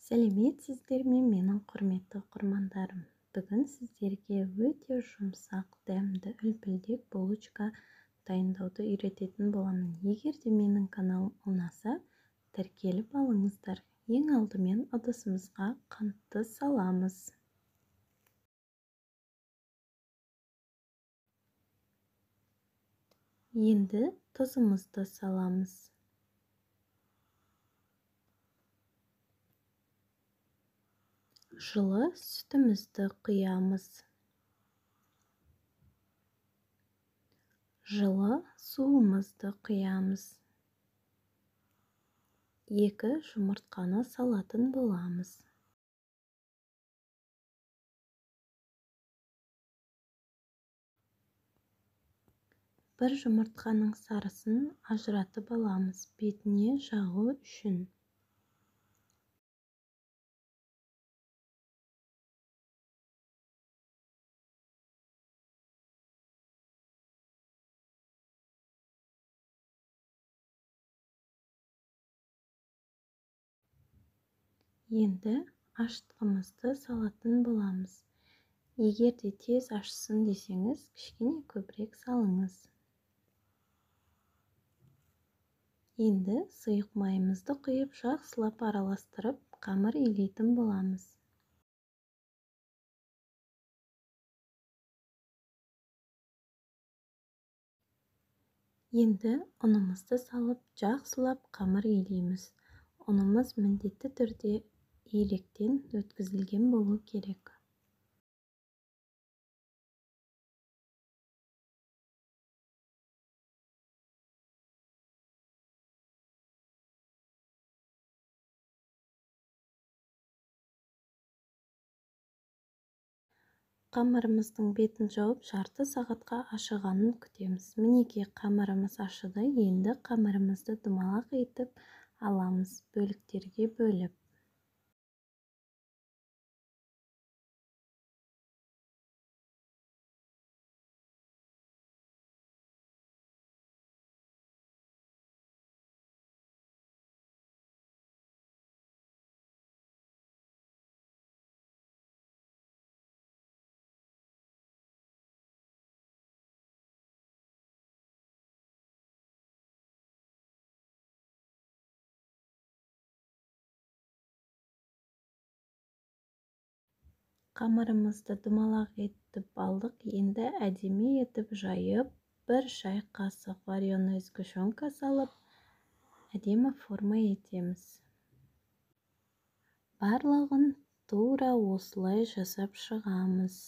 Сәлеметсіздер ме, менің құрметті оқырмандарым. Бүгін сіздерге өте жұмсақ, дәмді, үлпілдек булочка дайындауды үйрететін боламын. Егер де менің каналым ұнаса, тіркеліп алыңыздар. Ең алдымен ыдысымызға қантты саламыз. Енді тұзымызды саламыз. Жылы сүтімізді құямыз. Жылы суымызды құямыз. 2 жұмыртқаны салатын боламыз. Бір жұмыртқаның сарысын ажыратып аламыз, бетіне жағу үшін. Енді ашытқымызды салатын боламыз. Егер де тез ашсын десеңіз, кішкене көбірек салыңыз. Енді сұйық майымызды құйып, жақсылап араластырып, қамыр илейтін боламыз. Енді ұнымызды салып, жақсылап қамыр илейміз. Ұнымыз міндетті түрде електен өткізілген болу керек. Қамырымыздың бетін жауып, жарты сағатқа ашығанын күтеміз. Мінекей қамырымыз ашыды. Енді қамырымызды домалақ етіп аламыз, бөліктерге бөліп. Қамырымызды домалақ етіп алдық. Енді әдемі етіп жайып, 1 шай қасық вареная сгущенка салып, әдемі форма етеміз. Барлығын тура осылай жасап шығамыз.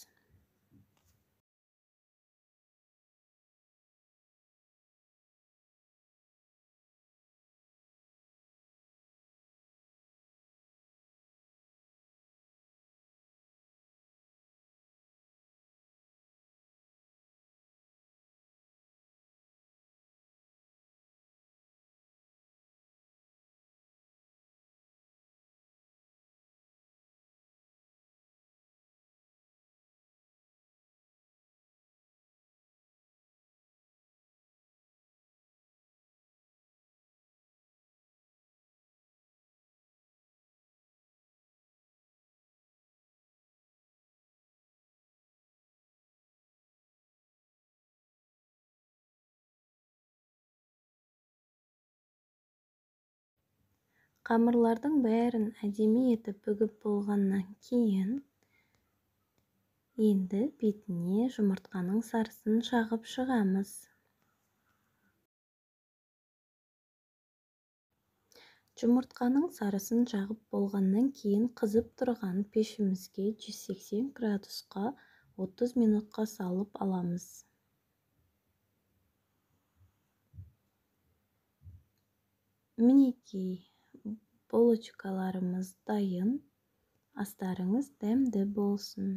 Қамырлардың бәрін әдемі етіп бүгіп болғаннан кейін, енді бетіне жұмыртқаның сарысын жағып шығамыз. Жұмыртқаның сарысын жағып болғаннан кейін, қызып тұрған пешімізге 180 градусқа 30 минутқа салып аламыз. Мінекей булочкаларымыз дайын. Астарыңыз дәмді болсын.